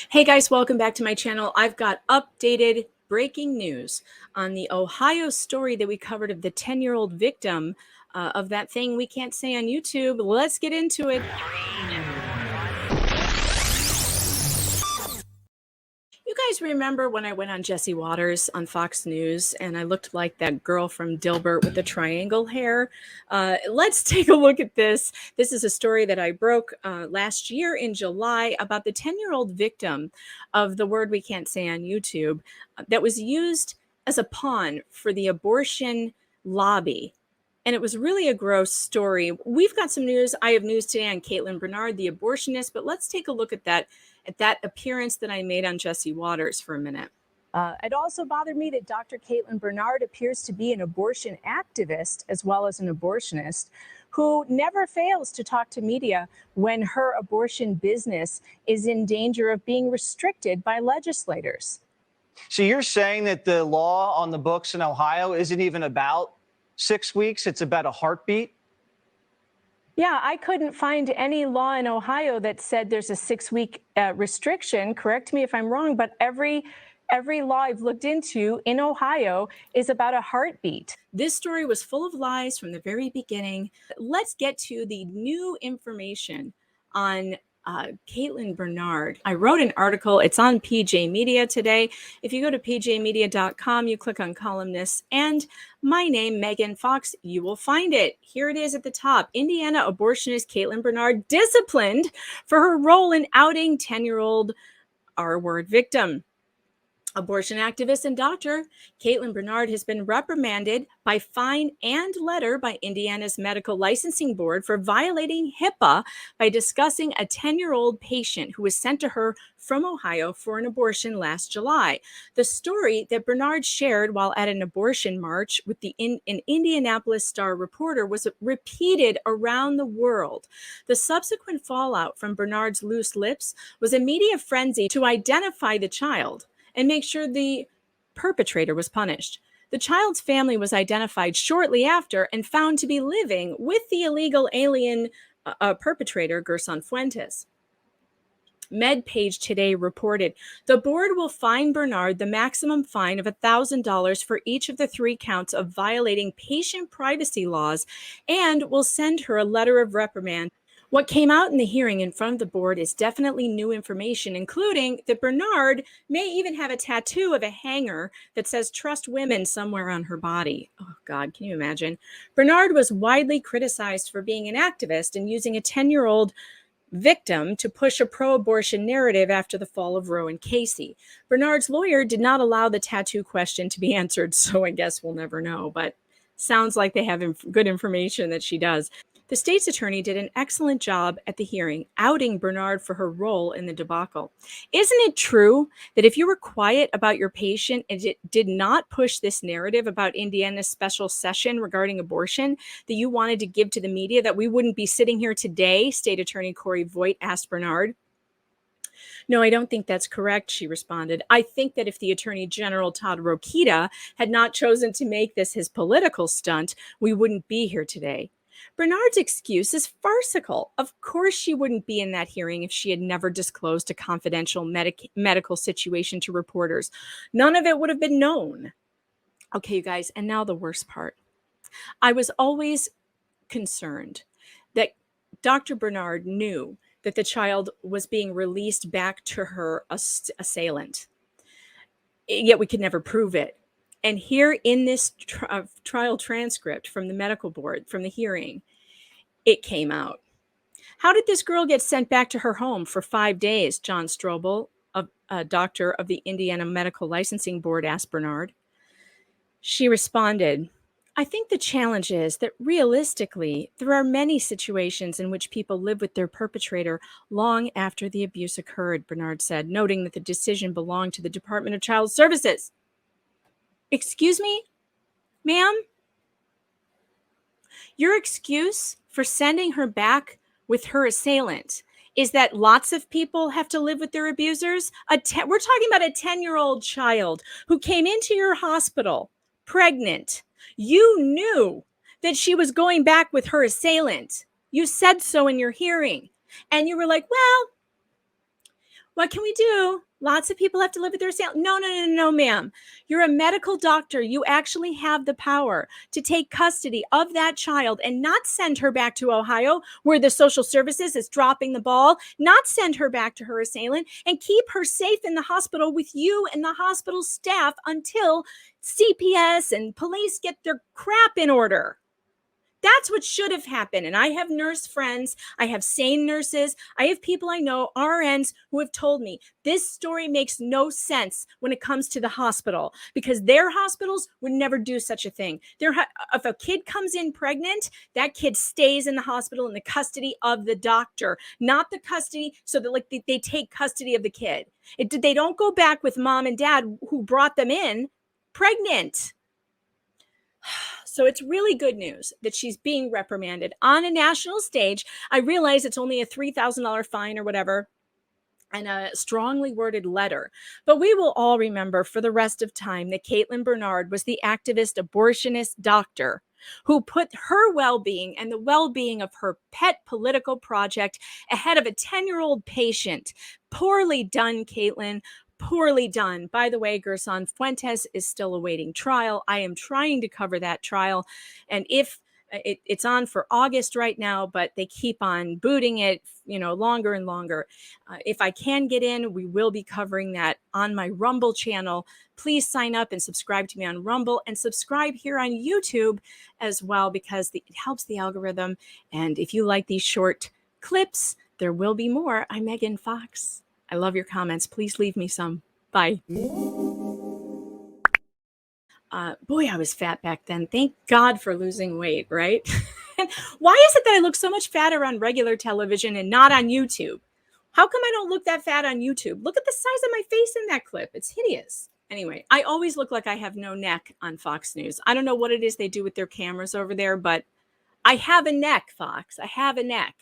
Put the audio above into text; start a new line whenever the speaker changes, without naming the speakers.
Hey guys, welcome back to my channel. I've got updated breaking news on the Ohio story that we covered of the 10-year-old victim of that thing we can't say on YouTube. Let's get into it. You guys remember when I went on Jesse Waters on Fox News and I looked like that girl from Dilbert with the triangle hair? Let's take a look at this. This is a story that I broke last year in July about the 10-year-old victim of the word we can't say on YouTube that was used as a pawn for the abortion lobby. And it was really a gross story. We've got some news. I have news today on Caitlin Bernard, the abortionist, but let's take a look at that appearance that I made on Jesse Waters for a minute.
It also bothered me that Dr. Caitlin Bernard appears to be an abortion activist as well as an abortionist who never fails to talk to media when her abortion business is in danger of being restricted by legislators.
So you're saying that the law on the books in Ohio isn't even about 6 weeks, it's about a heartbeat?
Yeah, I couldn't find any law in Ohio that said there's a 6-week restriction. Correct me if I'm wrong, but every law I've looked into in Ohio is about a heartbeat.
This story was full of lies from the very beginning. Let's get to the new information on Caitlin Bernard. I wrote an article. It's on PJ Media today. If you go to pjmedia.com, you click on columnists and my name, Megan Fox, you will find it. Here it is at the top. Indiana abortionist Caitlin Bernard disciplined for her role in outing 10-year-old R-word victim. Abortion activist and doctor Caitlin Bernard has been reprimanded by fine and letter by Indiana's Medical Licensing Board for violating HIPAA by discussing a 10-year-old patient who was sent to her from Ohio for an abortion last July. The story that Bernard shared while at an abortion march with an Indianapolis Star reporter was repeated around the world. The subsequent fallout from Bernard's loose lips was a media frenzy to identify the child and make sure the perpetrator was punished. The child's family was identified shortly after and found to be living with the illegal alien perpetrator, Gerson Fuentes. MedPage today reported the board will fine Bernard the maximum fine of $1,000 for each of the 3 counts of violating patient privacy laws and will send her a letter of reprimand. What came out in the hearing in front of the board is definitely new information, including that Bernard may even have a tattoo of a hanger that says "Trust Women" somewhere on her body. Oh, God, can you imagine? Bernard was widely criticized for being an activist and using a 10-year-old victim to push a pro-abortion narrative after the fall of Roe and Casey. Bernard's lawyer did not allow the tattoo question to be answered, so I guess we'll never know, but sounds like they have good information that she does. The state's attorney did an excellent job at the hearing, outing Bernard for her role in the debacle. Isn't it true that if you were quiet about your patient and it did not push this narrative about Indiana's special session regarding abortion that you wanted to give to the media, that we wouldn't be sitting here today? State Attorney Corey Voigt asked Bernard. No, I don't think that's correct, she responded. I think that if the Attorney General Todd Rokita had not chosen to make this his political stunt, we wouldn't be here today. Bernard's excuse is farcical. Of course she wouldn't be in that hearing if she had never disclosed a confidential medical situation to reporters. None of it would have been known. Okay, you guys, and now the worst part. I was always concerned that Dr. Bernard knew that the child was being released back to her assailant, yet we could never prove it. And here in this trial transcript from the medical board, from the hearing, it came out. How did this girl get sent back to her home for 5 days? John Strobel, a doctor of the Indiana Medical Licensing Board, asked Bernard. She responded, I think the challenge is that realistically, there are many situations in which people live with their perpetrator long after the abuse occurred, Bernard said, noting that the decision belonged to the Department of Child Services. Excuse me, ma'am? Your excuse for sending her back with her assailant is that lots of people have to live with their abusers? We're talking about a 10-year-old child who came into your hospital pregnant. You knew that she was going back with her assailant. You said so in your hearing. And you were like, well, What can we do? Lots of people have to live with their assailant. No, ma'am. You're a medical doctor. You actually have the power to take custody of that child and not send her back to Ohio, where the social services is dropping the ball, not send her back to her assailant, and keep her safe in the hospital with you and the hospital staff until CPS and police get their crap in order. That's what should have happened. And I have nurse friends, I have sane nurses, I have people I know, RNs, who have told me this story makes no sense when it comes to the hospital, because their hospitals would never do such a thing. If a kid comes in pregnant, that kid stays in the hospital in the custody of the doctor, not the custody so that like they take custody of the kid. They don't go back with mom and dad who brought them in pregnant. So it's really good news that she's being reprimanded on a national stage. I realize it's only a $3,000 fine or whatever, and a strongly worded letter. But we will all remember for the rest of time that Caitlin Bernard was the activist, abortionist doctor who put her well-being and the well-being of her pet political project ahead of a 10-year-old patient. Poorly done, Caitlin. Poorly done. By the way, Gerson Fuentes is still awaiting trial. I am trying to cover that trial. And if it's on for August right now, but they keep on booting it, longer and longer. If I can get in, we will be covering that on my Rumble channel. Please sign up and subscribe to me on Rumble, and subscribe here on YouTube as well, because it helps the algorithm. And if you like these short clips, there will be more. I'm Megan Fox. I love your comments. Please leave me some. Bye. Boy, I was fat back then. Thank God for losing weight, right? Why is it that I look so much fatter on regular television and not on YouTube? How come I don't look that fat on YouTube? Look at the size of my face in that clip. It's hideous. Anyway, I always look like I have no neck on Fox News. I don't know what it is they do with their cameras over there, but I have a neck, Fox. I have a neck.